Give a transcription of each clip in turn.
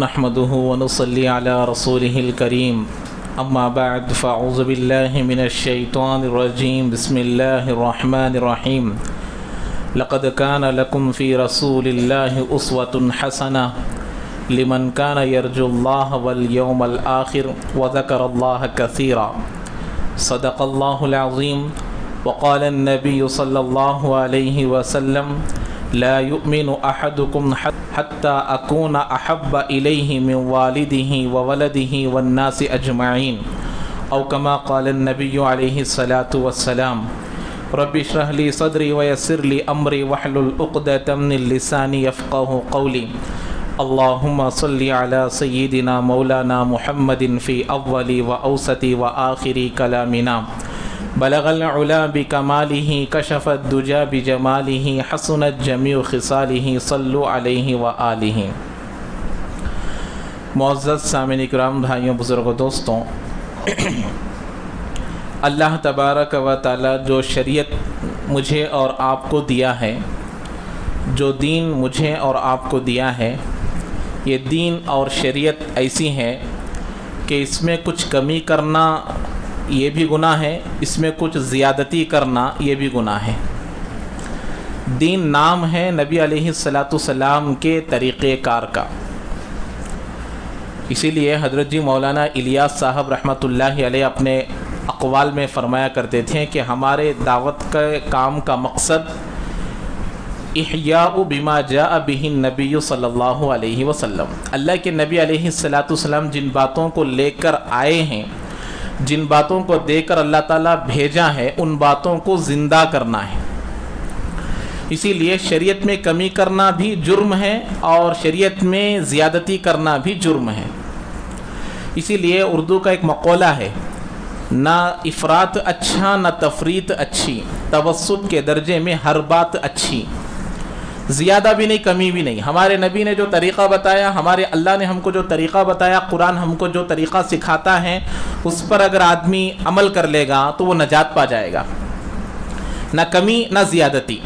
نحمده ونصلي على رسوله الكريم أما بعد فأعوذ بالله من الشيطان الرجيم بسم الله الرحمن الرحيم لقد كان لكم في رسول الله أسوة حسنة لمن كان يرجو الله واليوم الآخر وذكر الله كثيرا صدق الله العظيم وقال النبي صلى الله عليه وسلم لا يؤمن أحدكم حتى أكون أحب إليه من والده وولده والناس أجمعين أو كما قال النبي عليه الصلاة والسلام رب اشرح لي صدري ويسر لي أمري واحلل عقدة من لساني يفقهوا قولي اللهم صل على سيدنا مولانا محمد في أول وأوسط وآخر كلامنا بلغ العلا بکمالہ کشف الدجى بجمالہ حسنت جمیع خصالہ صلوا علیہ وآلہ۔ معزز سامعین اکرام، بھائیوں، بزرگوں، دوستوں، اللہ تبارک و تعالی جو شریعت مجھے اور آپ کو دیا ہے، جو دین مجھے اور آپ کو دیا ہے، یہ دین اور شریعت ایسی ہے کہ اس میں کچھ کمی کرنا یہ بھی گناہ ہے، اس میں کچھ زیادتی کرنا یہ بھی گناہ ہے۔ دین نام ہے نبی علیہ السلام کے طریقہ کار کا۔ اسی لیے حضرت جی مولانا الیاس صاحب رحمۃ اللہ علیہ اپنے اقوال میں فرمایا کرتے تھے کہ ہمارے دعوت کے کام کا مقصد احیاء بما جاء بہ النبی صلی اللہ علیہ وسلم، اللہ کے نبی علیہ السلام جن باتوں کو لے کر آئے ہیں، جن باتوں کو دے کر اللہ تعالیٰ بھیجا ہے، ان باتوں کو زندہ کرنا ہے۔ اسی لیے شریعت میں کمی کرنا بھی جرم ہے اور شریعت میں زیادتی کرنا بھی جرم ہے۔ اسی لیے اردو کا ایک مقولہ ہے، نہ افراط اچھا نہ تفریط اچھی، توسط کے درجے میں ہر بات اچھی، زیادہ بھی نہیں کمی بھی نہیں۔ ہمارے نبی نے جو طریقہ بتایا، ہمارے اللہ نے ہم کو جو طریقہ بتایا، قرآن ہم کو جو طریقہ سکھاتا ہے، اس پر اگر آدمی عمل کر لے گا تو وہ نجات پا جائے گا، نہ کمی نہ زیادتی۔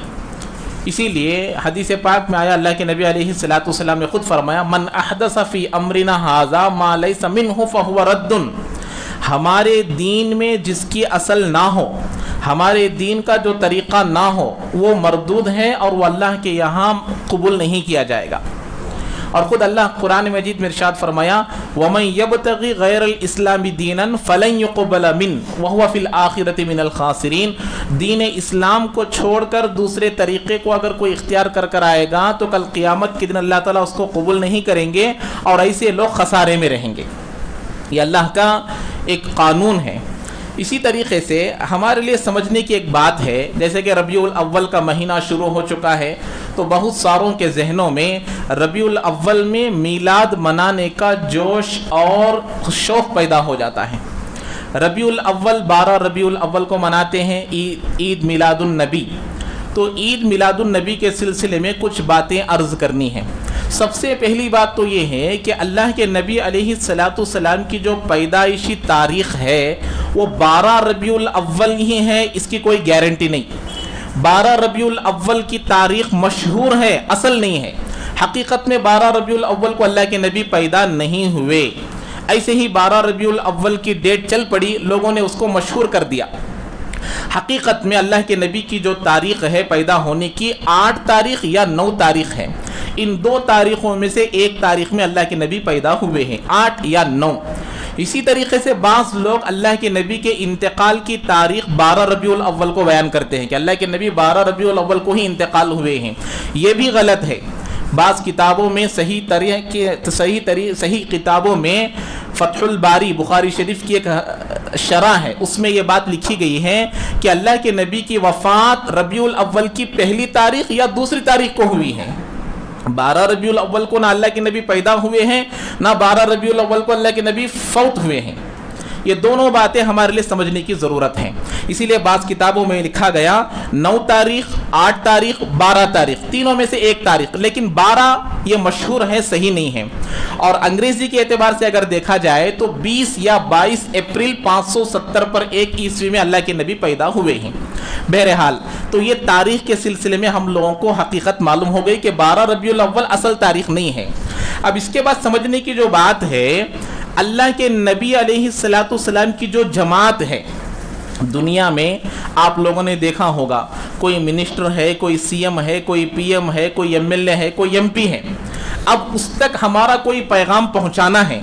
اسی لیے حدیث پاک میں آیا، اللہ کے نبی علیہ السلام نے خود فرمایا، من احدث فی امرنا ھذا ما لیس منہ فہو رد، ہمارے دین میں جس کی اصل نہ ہو، ہمارے دین کا جو طریقہ نہ ہو، وہ مردود ہے اور وہ اللہ کے یہاں قبول نہیں کیا جائے گا۔ اور خود اللہ قرآن مجید میں ارشاد فرمایا، وَمَن يَبْتَغِ غَيْرَ الْإِسْلَامِ دِينًا فَلَن يُقْبَلَ مِنْهُ وَهُوَ فِي الْآخِرَةِ مِنَ الْخَاسِرِينَ، دین اسلام کو چھوڑ کر دوسرے طریقے کو اگر کوئی اختیار کر آئے گا تو کل قیامت کے دن اللہ تعالیٰ اس کو قبول نہیں کریں گے اور ایسے لوگ خسارے میں رہیں گے۔ یہ اللہ کا ایک قانون ہے۔ اسی طریقے سے ہمارے لیے سمجھنے کی ایک بات ہے، جیسے کہ ربیع الاول کا مہینہ شروع ہو چکا ہے تو بہت ساروں کے ذہنوں میں ربیع الاول میں میلاد منانے کا جوش اور شوق پیدا ہو جاتا ہے۔ ربیع الاول 12 ربیع الاول کو مناتے ہیں عید میلاد النبی۔ تو عید میلاد النبی کے سلسلے میں کچھ باتیں عرض کرنی ہیں۔ سب سے پہلی بات تو یہ ہے کہ اللہ کے نبی علیہ السلام کی جو پیدائشی تاریخ ہے وہ 12 ربیع الاول ہی ہے، اس کی کوئی گارنٹی نہیں۔ 12 ربیع الاول کی تاریخ مشہور ہے، اصل نہیں ہے۔ حقیقت میں 12 ربیع الاول کو اللہ کے نبی پیدا نہیں ہوئے، ایسے ہی 12 ربیع الاول کی ڈیٹ چل پڑی، لوگوں نے اس کو مشہور کر دیا۔ حقیقت میں اللہ کے نبی کی جو تاریخ ہے پیدا ہونے کی، 8 تاریخ یا 9 تاریخ ہے۔ ان 2 تاریخوں میں سے ایک تاریخ میں اللہ کے نبی پیدا ہوئے ہیں، 8 یا 9۔ اسی طریقے سے بعض لوگ اللہ کے نبی کے انتقال کی تاریخ 12 ربیع الاول کو بیان کرتے ہیں کہ اللہ کے نبی 12 ربیع الاول کو ہی انتقال ہوئے ہیں۔ یہ بھی غلط ہے۔ بعض کتابوں میں صحیح کتابوں میں فتح الباری بخاری شریف کی ایک شرح ہے، اس میں یہ بات لکھی گئی ہے کہ اللہ کے نبی کی وفات ربیع الاول کی پہلی تاریخ یا دوسری تاریخ کو ہوئی ہے۔ 12 ربیع الاول کو نہ اللہ کے نبی پیدا ہوئے ہیں، نہ 12 ربیع الاول کو اللہ کے نبی فوت ہوئے ہیں۔ یہ دونوں باتیں ہمارے لیے سمجھنے کی ضرورت ہیں۔ اسی لیے بعض کتابوں میں لکھا گیا 9 تاریخ، 8 تاریخ، 12 تاریخ، تینوں میں سے ایک تاریخ، لیکن 12 یہ مشہور ہے، صحیح نہیں ہے۔ اور انگریزی کے اعتبار سے اگر دیکھا جائے تو 20 یا 22 اپریل 570 پر 1 عیسوی میں اللہ کے نبی پیدا ہوئے ہیں۔ بہرحال تو یہ تاریخ کے سلسلے میں ہم لوگوں کو حقیقت معلوم ہو گئی کہ 12 ربیع الاول اصل تاریخ نہیں ہے۔ اب اس کے بعد سمجھنے کی جو بات ہے، اللہ کے نبی علیہ الصلوۃ والسلام کی جو جماعت ہے دنیا میں، آپ لوگوں نے دیکھا ہوگا کوئی منسٹر ہے، کوئی سی ایم ہے، کوئی پی ایم ہے، کوئی ایم ایل اے ہے، کوئی ایم پی ہے، اب اس تک ہمارا کوئی پیغام پہنچانا ہے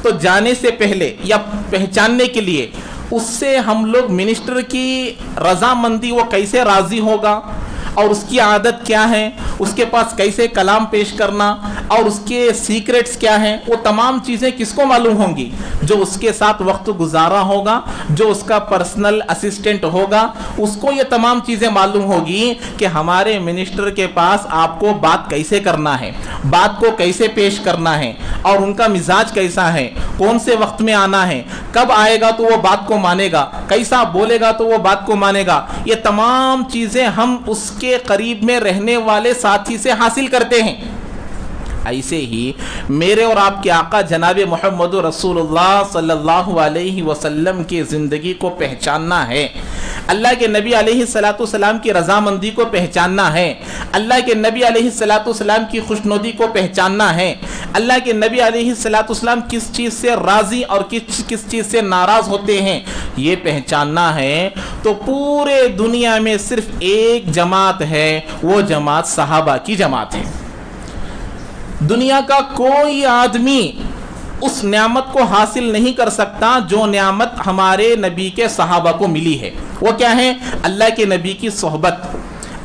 تو جانے سے پہلے یا پہچاننے کے لیے اس سے ہم لوگ منسٹر کی رضامندی، وہ کیسے راضی ہوگا اور اس کی عادت کیا ہے، اس کے پاس کیسے کلام پیش کرنا اور اس کے سیکرٹس کیا ہیں، وہ تمام چیزیں کس کو معلوم ہوں گی؟ جو اس کے ساتھ وقت گزارا ہوگا، جو اس کا پرسنل اسسٹنٹ ہوگا، اس کو یہ تمام چیزیں معلوم ہوگی کہ ہمارے منسٹر کے پاس آپ کو بات کیسے کرنا ہے، بات کو کیسے پیش کرنا ہے اور ان کا مزاج کیسا ہے، کون سے وقت میں آنا ہے، کب آئے گا تو وہ بات کو مانے گا، کیسا بولے گا تو وہ بات کو مانے گا۔ یہ تمام چیزیں ہم اس کے قریب میں رہنے والے ساتھی سے حاصل کرتے ہیں۔ ایسے ہی میرے اور آپ کے آقا جناب محمد رسول اللہ صلی اللہ علیہ وسلم کی زندگی کو پہچاننا ہے، اللہ کے نبی علیہ الصلوۃ والسلام کی رضامندی کو پہچاننا ہے، اللہ کے نبی علیہ الصلوۃ والسلام کی خوشنودی کو پہچاننا ہے، اللہ کے نبی علیہ الصلوۃ والسلام کس چیز سے راضی اور کس چیز سے ناراض ہوتے ہیں، یہ پہچاننا ہے۔ تو پورے دنیا میں صرف ایک جماعت ہے، وہ جماعت صحابہ کی جماعت ہے۔ دنیا کا کوئی آدمی اس نعمت کو حاصل نہیں کر سکتا جو نعمت ہمارے نبی کے صحابہ کو ملی ہے۔ وہ کیا ہے؟ اللہ کے نبی کی صحبت،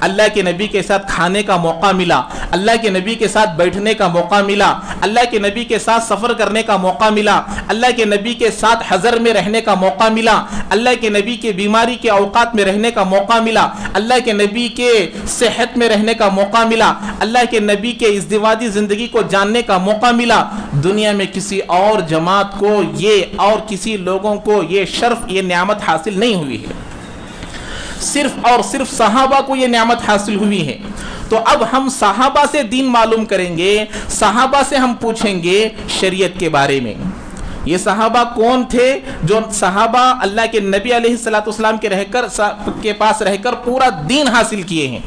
اللہ کے نبی کے ساتھ کھانے کا موقع ملا، اللہ کے نبی کے ساتھ بیٹھنے کا موقع ملا، اللہ کے نبی کے ساتھ سفر کرنے کا موقع ملا، اللہ کے نبی کے ساتھ حضر میں رہنے کا موقع ملا، اللہ کے نبی کے بیماری کے اوقات میں رہنے کا موقع ملا، اللہ کے نبی کے صحت میں رہنے کا موقع ملا، اللہ کے نبی کے ازدواجی زندگی کو جاننے کا موقع ملا۔ دنیا میں کسی اور جماعت کو یہ اور کسی لوگوں کو یہ شرف، یہ نعمت حاصل نہیں ہوئی ہے، صرف اور صرف صحابہ کو یہ نعمت حاصل ہوئی ہے۔ تو اب ہم صحابہ سے دین معلوم کریں گے، صحابہ سے ہم پوچھیں گے شریعت کے بارے میں۔ یہ صحابہ کون تھے؟ جو صحابہ اللہ کے نبی علیہ الصلوۃ والسلام کے پاس رہ کر پورا دین حاصل کیے ہیں،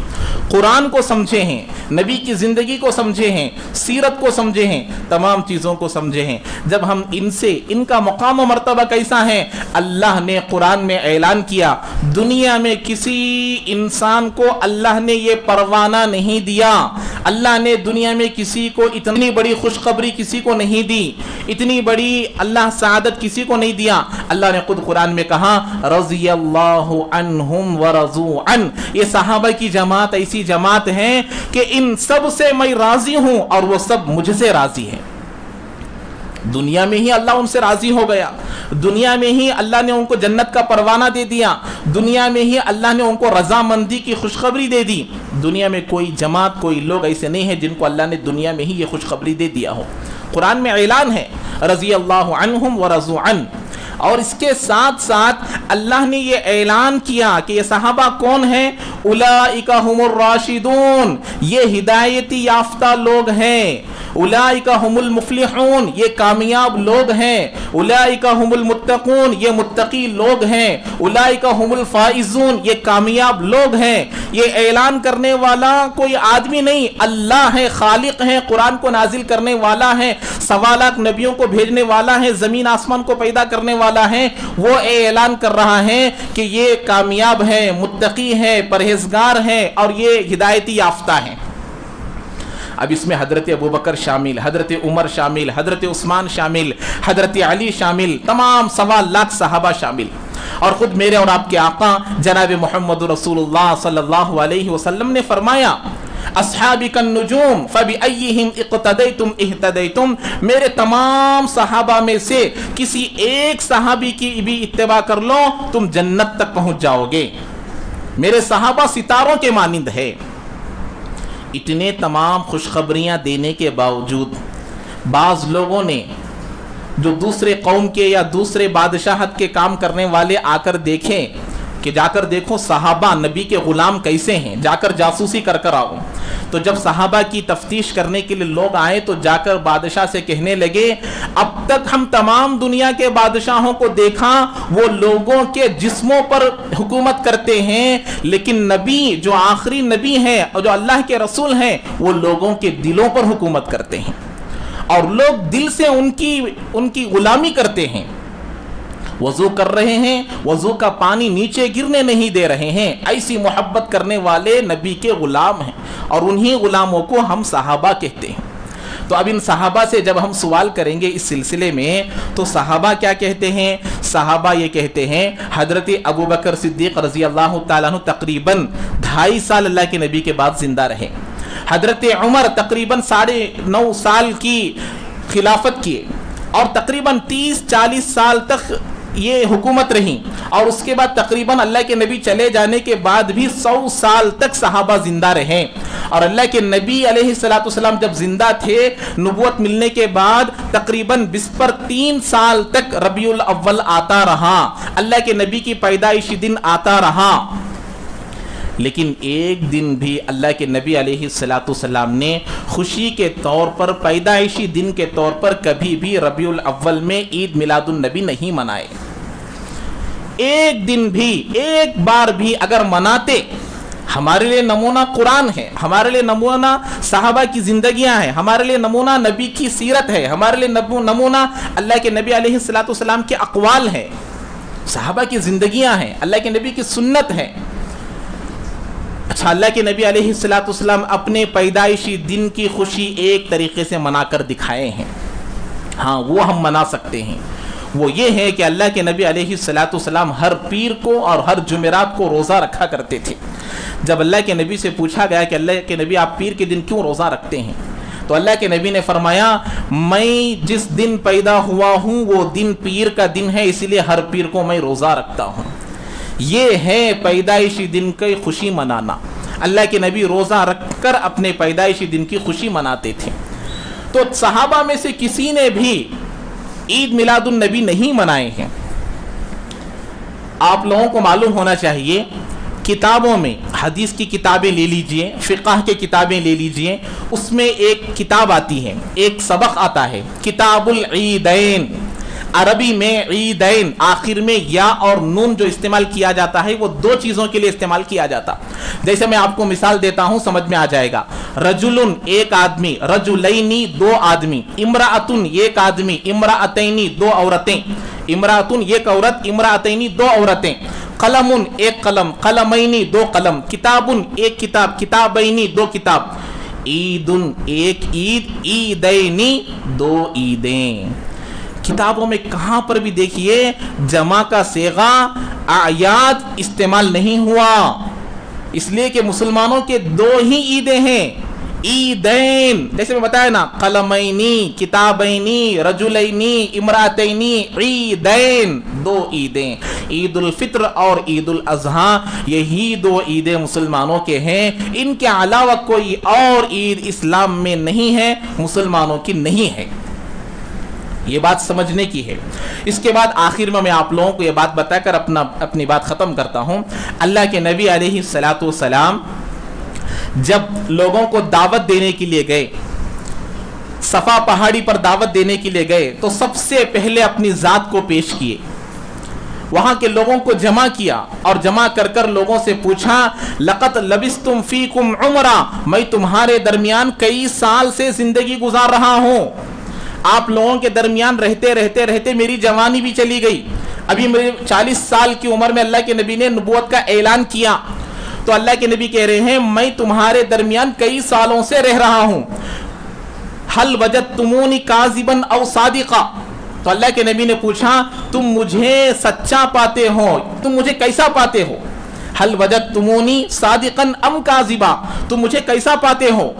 قرآن کو سمجھے ہیں، نبی کی زندگی کو سمجھے ہیں، سیرت کو سمجھے ہیں، تمام چیزوں کو سمجھے ہیں۔ جب ہم ان سے، ان کا مقام و مرتبہ کیسا ہے، اللہ نے قرآن میں اعلان کیا، دنیا میں کسی انسان کو اللہ نے یہ پروانہ نہیں دیا، اللہ نے دنیا میں کسی کو اتنی بڑی خوشخبری کسی کو نہیں دی، اتنی بڑی اللہ سعادت کسی کو نہیں دیا۔ اللہ نے خود قرآن میں کہا رضی اللہ عنہم ورضوا عنہ، یہ صحابہ کی جماعت ایسی جماعت ہے کہ ان سب سے میں راضی ہوں اور وہ سب مجھ سے راضی ہیں۔ دنیا میں ہی اللہ ان سے راضی ہو گیا، دنیا میں ہی اللہ نے ان کو جنت کا پروانہ دے دیا، دنیا میں ہی اللہ نے ان کو رضامندی کی خوشخبری دے دی۔ دنیا میں کوئی جماعت، کوئی لوگ ایسے نہیں ہیں جن کو اللہ نے دنیا میں ہی یہ خوشخبری دے دیا ہو۔ قرآن میں اعلان ہے رضی اللہ عنہم ورضوا عنہ، اور اس کے ساتھ ساتھ اللہ نے یہ اعلان کیا کہ یہ صحابہ کون ہیں؟ اولئک هم الراشدون، یہ ہدایتی یافتہ لوگ ہیں، اولئک هم المفلحون، یہ کامیاب لوگ ہیں، اولئک هم المتقون، یہ متقی لوگ ہیں، اولئک هم الفائزون، یہ کامیاب لوگ ہیں۔ یہ اعلان کرنے والا کوئی آدمی نہیں، اللہ ہے، خالق ہے، قرآن کو نازل کرنے والا ہے، سوالات نبیوں کو بھیجنے والا ہے، زمین آسمان کو پیدا کرنے والا ہے، وہ اعلان کر رہا ہے کہ یہ کامیاب ہے، متقی ہے، پرہیزگار ہے اور یہ ہدایتی یافتہ ہیں۔ اب اس میں حضرت ابوبکر شامل، حضرت عمر شامل، حضرت عثمان شامل، حضرت علی شامل، تمام 1.25 لاکھ صحابہ شامل، اور خود میرے اور آپ کے آقا جناب محمد رسول اللہ صلی اللہ علیہ وسلم نے فرمایا اصحابک النجوم فبأیہم اقتدیتم اہتدیتم، میرے تمام صحابہ میں سے کسی ایک صحابی کی بھی اتباع کر لو تم جنت تک پہنچ جاؤ گے۔ میرے صحابہ ستاروں کے مانند ہے۔ اتنے تمام خوشخبریاں دینے کے باوجود بعض لوگوں نے جو دوسرے قوم کے یا دوسرے بادشاہت کے کام کرنے والے آ کر دیکھیں کہ جا کر دیکھو صحابہ نبی کے غلام کیسے ہیں، جا کر جاسوسی کر کر آؤ، تو جب صحابہ کی تفتیش کرنے کے لیے لوگ آئے تو جا کر بادشاہ سے کہنے لگے اب تک ہم تمام دنیا کے بادشاہوں کو دیکھا وہ لوگوں کے جسموں پر حکومت کرتے ہیں، لیکن نبی جو آخری نبی ہیں اور جو اللہ کے رسول ہیں وہ لوگوں کے دلوں پر حکومت کرتے ہیں، اور لوگ دل سے ان کی غلامی کرتے ہیں۔ وضو کر رہے ہیں، وضو کا پانی نیچے گرنے نہیں دے رہے ہیں، ایسی محبت کرنے والے نبی کے غلام ہیں، اور انہی غلاموں کو ہم صحابہ کہتے ہیں۔ تو اب ان صحابہ سے جب ہم سوال کریں گے اس سلسلے میں تو صحابہ کیا کہتے ہیں؟ صحابہ یہ کہتے ہیں حضرت ابوبکر صدیق رضی اللہ تعالیٰ عنہ تقریباً 2.5 سال اللہ کے نبی کے بعد زندہ رہے، حضرت عمر تقریباً 9.5 سال کی خلافت کیے، اور تقریباً 30-40 سال تک یہ حکومت رہی، اور اس کے بعد تقریباً اللہ کے نبی چلے جانے کے بعد بھی 100 سال تک صحابہ زندہ رہے، اور اللہ کے نبی علیہ الصلوۃ والسلام جب زندہ تھے نبوت ملنے کے بعد تقریباً 3 سال تک ربیع الاول آتا رہا، اللہ کے نبی کی پیدائشی دن آتا رہا، لیکن ایک دن بھی اللہ کے نبی علیہ الصلوۃ والسلام نے خوشی کے طور پر پیدائشی دن کے طور پر کبھی بھی ربیع الاول میں عید میلاد النبی نہیں منائے۔ ایک دن بھی، ایک بار بھی اگر مناتے، ہمارے لیے نمونہ قرآن ہے، ہمارے لیے نمونہ صحابہ کی زندگیاں ہیں، ہمارے لیے نمونہ نبی کی سیرت ہے، ہمارے لیے نمونہ اللہ کے نبی علیہ الصلوۃ والسلام کے اقوال ہیں، صحابہ کی زندگیاں ہیں، اللہ کے نبی کی سنت ہے۔ اچھا، اللہ کے نبی علیہ الصلوۃ والسلام اپنے پیدائشی دن کی خوشی ایک طریقے سے منا کر دکھائے ہیں، ہاں وہ ہم منا سکتے ہیں، وہ یہ ہے کہ اللہ کے نبی علیہ الصلوۃ والسلام ہر پیر کو اور ہر جمعرات کو روزہ رکھا کرتے تھے۔ جب اللہ کے نبی سے پوچھا گیا کہ اللہ کے نبی آپ پیر کے دن کیوں روزہ رکھتے ہیں، تو اللہ کے نبی نے فرمایا میں جس دن پیدا ہوا ہوں وہ دن پیر کا دن ہے، اسی لیے ہر پیر کو میں روزہ رکھتا ہوں۔ یہ ہے پیدائشی دن کی خوشی منانا، اللہ کے نبی روزہ رکھ کر اپنے پیدائشی دن کی خوشی مناتے تھے۔ تو صحابہ میں سے کسی نے بھی عید میلاد النبی نہیں منائے ہیں۔ آپ لوگوں کو معلوم ہونا چاہیے، کتابوں میں حدیث کی کتابیں لے لیجئے، فقہ کے کتابیں لے لیجئے، اس میں ایک کتاب آتی ہے، ایک سبق آتا ہے کتاب العیدین۔ عربی میں عیدین آخر میں یا اور نون جو استعمال کیا جاتا ہے وہ 2 چیزوں کے لیے استعمال کیا جاتا، جیسے میں آپ کو مثال دیتا ہوں سمجھ میں آ جائے گا۔ رجلن ایک آدمی، رجلینی 2 آدمی، امرأتن ایک آدمی، امرأتینی 2 عورتیں، امرأتن ایک عورت، امرأتینی 2 عورتیں، قلم ایک قلم، قلمینی 2 قلم، کتاب ایک کتاب، کتابینی 2 کتاب، عید ایک عید، عیدینی 2 عیدیں۔ کتابوں میں کہاں پر بھی دیکھیے جمع کا صیغہ اعیاد استعمال نہیں ہوا، اس لیے کہ مسلمانوں کے 2 ہی عیدیں ہیں، عیدین، جیسے میں بتایا نا، قلمینی، کتابینی، رجلینی، امراتینی، عیدین، 2 عیدیں، عید الفطر اور عید الاضحیٰ، یہی 2 عیدیں مسلمانوں کے ہیں، ان کے علاوہ کوئی اور عید اسلام میں نہیں ہے، مسلمانوں کی نہیں ہے۔ یہ بات سمجھنے کی ہے۔ اس کے بعد آخر میں آپ لوگوں کو یہ بات بتا کر اپنی بات ختم کرتا ہوں۔ اللہ کے نبی علیہ الصلوۃ والسلام جب لوگوں کو دعوت دینے کے لیے گئے، صفا پہاڑی پر دعوت دینے کے لیے گئے، تو سب سے پہلے اپنی ذات کو پیش کیے، وہاں کے لوگوں کو جمع کیا، اور جمع کر کر لوگوں سے پوچھا لقد لبستم فیکم عمرا، میں تمہارے درمیان کئی سال سے زندگی گزار رہا ہوں، آپ لوگوں کے درمیان رہتے رہتے رہتے میری جوانی بھی چلی گئی، ابھی میرے 40 سال کی عمر میں اللہ کے نبی نے نبوت کا اعلان کیا، تو اللہ کے نبی کہہ رہے ہیں میں تمہارے درمیان کئی سالوں سے رہ رہا ہوں، حل وجدتمونی کاذبا او صادقا، تو اللہ کے نبی نے پوچھا تم مجھے سچا پاتے ہو، تم مجھے کیسا پاتے ہو، حل وجدتمونی صادقا ام کاذبا، تم مجھے کیسا پاتے ہو،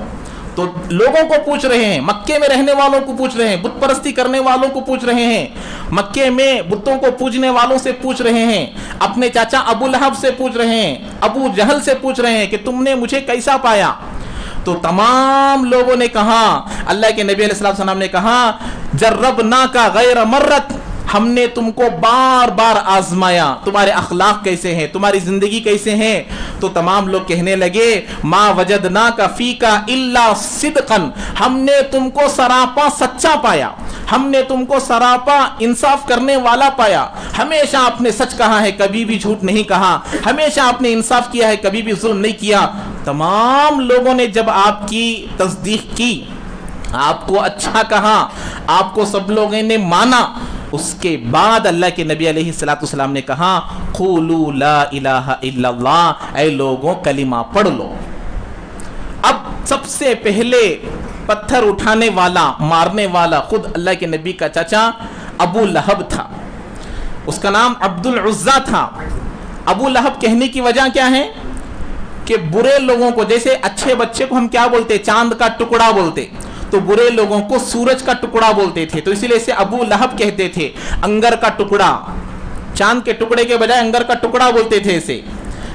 تو لوگوں کو پوچھ رہے ہیں، مکے میں رہنے والوں کو پوچھ رہے ہیں، بت پرستی کرنے والوں کو پوچھ رہے ہیں، مکے میں بتوں کو پوجنے والوں سے پوچھ رہے ہیں، اپنے چاچا ابو لہب سے پوچھ رہے ہیں، ابو جہل سے پوچھ رہے ہیں کہ تم نے مجھے کیسا پایا، تو تمام لوگوں نے کہا، اللہ کے نبی علیہ السلام نے کہا جربناک غیر مرت، ہم نے تم کو بار بار آزمایا، تمہارے اخلاق کیسے ہیں، تمہاری زندگی کیسے ہیں؟ تو تمام لوگ کہنے لگے ما وجدناک فیک الا صدقا، ہم نے تم کو سراپا سچا پایا، ہم نے تم کو سراپا انصاف کرنے والا پایا، ہمیشہ آپ نے سچ کہا ہے، کبھی بھی جھوٹ نہیں کہا، ہمیشہ آپ نے انصاف کیا ہے، کبھی بھی ظلم نہیں کیا۔ تمام لوگوں نے جب آپ کی تصدیق کی، آپ کو اچھا کہا، آپ کو سب لوگوں نے مانا، اس کے بعد اللہ کے نبی علیہ الصلوۃ والسلام نے کہا قولوا لا الہ الا اللہ، اے لوگوں کلمہ پڑھ لو۔ اب سب سے پہلے پتھر اٹھانے والا، مارنے والا خود اللہ کے نبی کا چچا ابو لہب تھا، اس کا نام عبد العزیٰ تھا۔ ابو لہب کہنے کی وجہ کیا ہے کہ برے لوگوں کو، جیسے اچھے بچے کو ہم کیا بولتے، چاند کا ٹکڑا بولتے، تو برے لوگوں کو سورج کا ٹکڑا بولتے تھے، تو اسی لیے اسے ابو لہب کہتے تھے، انگر کا ٹکڑا، چاند کے ٹکڑے کے بجائے انگر کا ٹکڑا بولتے تھے اسے،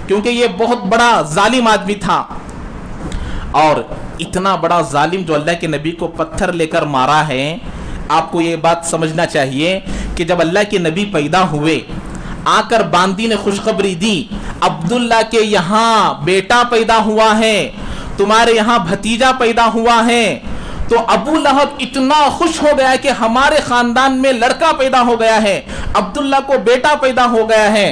کیونکہ یہ بہت بڑا ظالم آدمی تھا۔ اور اتنا بڑا ظالم جو اللہ کے نبی کو پتھر لے کر مارا ہے، آپ کو یہ بات سمجھنا چاہیے کہ جب اللہ کے نبی پیدا ہوئے، آ کر باندی نے خوشخبری دی عبداللہ کے یہاں بیٹا پیدا ہوا ہے، تمہارے یہاں بھتیجا پیدا ہوا ہے، تو ابو لہب اتنا خوش ہو گیا کہ ہمارے خاندان میں لڑکا پیدا ہو گیا ہے، عبداللہ کو بیٹا پیدا ہو گیا ہے۔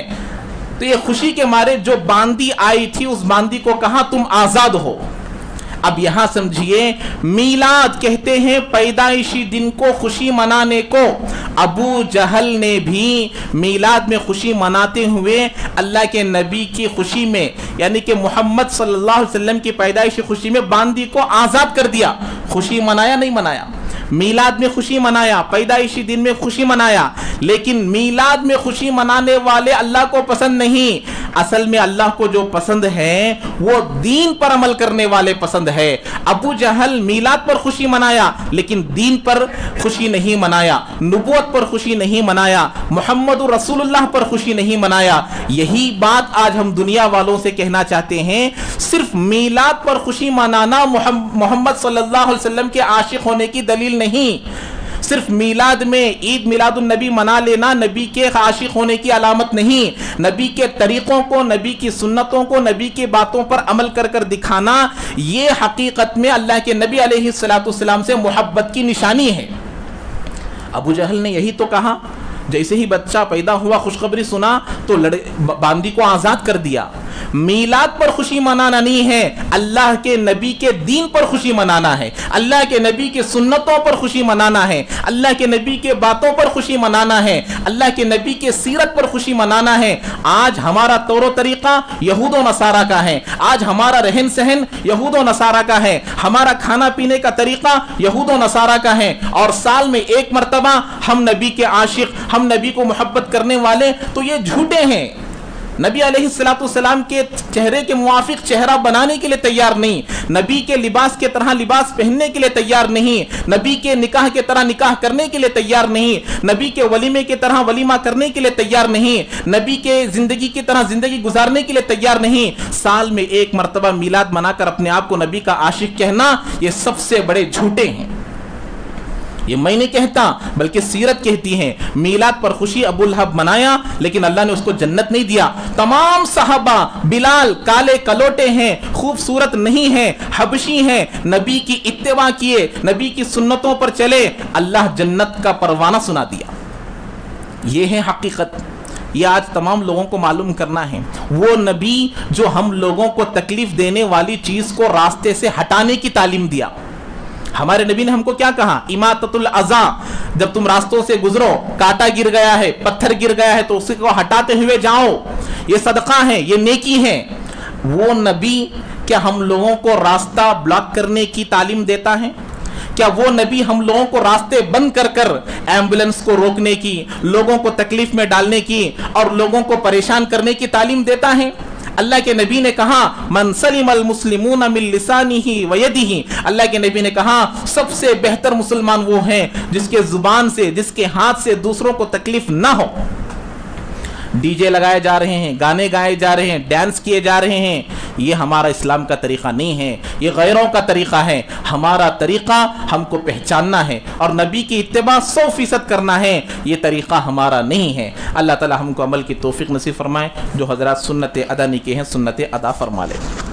تو یہ خوشی کے مارے جو باندی آئی تھی، اس باندی کو کہا تم آزاد ہو۔ اب یہاں سمجھیے، میلاد کہتے ہیں پیدائشی دن کو خوشی منانے کو، ابو جہل نے بھی میلاد میں خوشی مناتے ہوئے اللہ کے نبی کی خوشی میں، یعنی کہ محمد صلی اللہ علیہ وسلم کی پیدائشی خوشی میں باندی کو آزاد کر دیا۔ خوشی منایا نہیں منایا؟ میلاد میں خوشی منایا، پیدائشی دن میں خوشی منایا، لیکن میلاد میں خوشی منانے والے اللہ کو پسند نہیں۔ اصل میں اللہ کو جو پسند ہے وہ دین پر عمل کرنے والے پسند ہے۔ ابو جہل میلاد پر خوشی منایا لیکن دین پر خوشی نہیں منایا، نبوت پر خوشی نہیں منایا، محمد رسول اللہ پر خوشی نہیں منایا۔ یہی بات آج ہم دنیا والوں سے کہنا چاہتے ہیں، صرف میلاد پر خوشی منانا محمد صلی اللہ علیہ وسلم کے عاشق ہونے کی دلیل نہیں، صرف میلاد میں عید میلاد النبی منا لینا نبی کے عاشق ہونے کی علامت نہیں، نبی کے طریقوں کو، نبی کی سنتوں کو، نبی کی باتوں پر عمل کر کر دکھانا، یہ حقیقت میں اللہ کے نبی علیہ الصلوۃ والسلام سے محبت کی نشانی ہے۔ ابو جہل نے یہی تو کہا، جیسے ہی بچہ پیدا ہوا خوشخبری سنا تو باندی کو آزاد کر دیا۔ میلاد پر خوشی منانا نہیں ہے، اللہ کے نبی کے دین پر خوشی منانا ہے، اللہ کے نبی کے سنتوں پر خوشی منانا ہے، اللہ کے نبی کے باتوں پر خوشی منانا ہے، اللہ کے نبی کے سیرت پر خوشی منانا ہے۔ آج ہمارا طور و طریقہ یہود و نصارہ کا ہے، آج ہمارا رہن سہن یہود و نصارہ کا ہے، ہمارا کھانا پینے کا طریقہ یہود و نصارہ کا ہے، اور سال میں ایک مرتبہ ہم نبی کے عاشق، ہم نبی کو محبت کرنے والے، تو یہ جھوٹے ہیں۔ نبی علیہ الصلوۃ والسلام کے چہرے کے موافق چہرہ بنانے کے لیے تیار نہیں، نبی کے لباس کے طرح لباس پہننے کے لیے تیار نہیں، نبی کے نکاح کے طرح نکاح کرنے کے لیے تیار نہیں، نبی کے ولیمے کی طرح ولیمہ کرنے کے لیے تیار نہیں، نبی کے زندگی کی طرح زندگی گزارنے کے لیے تیار نہیں۔ سال میں ایک مرتبہ میلاد منا کر اپنے آپ کو نبی کا عاشق کہنا، یہ سب سے بڑے جھوٹے ہیں۔ یہ میں نہیں کہتا بلکہ سیرت کہتی ہے، میلاد پر خوشی ابو لہب منایا لیکن اللہ نے اس کو جنت نہیں دیا۔ تمام صحابہ، بلال کالے کلوٹے ہیں، خوبصورت نہیں ہیں، حبشی ہیں، نبی کی اتباع کیے، نبی کی سنتوں پر چلے، اللہ جنت کا پروانہ سنا دیا۔ یہ ہے حقیقت، یہ آج تمام لوگوں کو معلوم کرنا ہے۔ وہ نبی جو ہم لوگوں کو تکلیف دینے والی چیز کو راستے سے ہٹانے کی تعلیم دیا، ہمارے نبی نے ہم کو کیا کہا؟ اماطۃ الاذی، جب تم راستوں سے گزرو، کانٹا گر گیا ہے، پتھر گر گیا ہے تو اس کو ہٹاتے ہوئے جاؤ، یہ صدقہ ہے، یہ نیکی ہے۔ وہ نبی کیا ہم لوگوں کو راستہ بلاک کرنے کی تعلیم دیتا ہے؟ کیا وہ نبی ہم لوگوں کو راستے بند کر کر ایمبولنس کو روکنے کی، لوگوں کو تکلیف میں ڈالنے کی اور لوگوں کو پریشان کرنے کی تعلیم دیتا ہے؟ اللہ کے نبی نے کہا من سلم المسلمون من لسانہ ویدہ، اللہ کے نبی نے کہا سب سے بہتر مسلمان وہ ہیں جس کے زبان سے، جس کے ہاتھ سے دوسروں کو تکلیف نہ ہو۔ ڈی جے لگائے جا رہے ہیں، گانے گائے جا رہے ہیں، ڈانس کیے جا رہے ہیں، یہ ہمارا اسلام کا طریقہ نہیں ہے، یہ غیروں کا طریقہ ہے۔ ہمارا طریقہ ہم کو پہچاننا ہے اور نبی کی اتباع 100% کرنا ہے، یہ طریقہ ہمارا نہیں ہے۔ اللہ تعالی ہم کو عمل کی توفیق نصیب فرمائے، جو حضرات سنت ادا نہیں کیے ہیں سنت ادا فرما لیں۔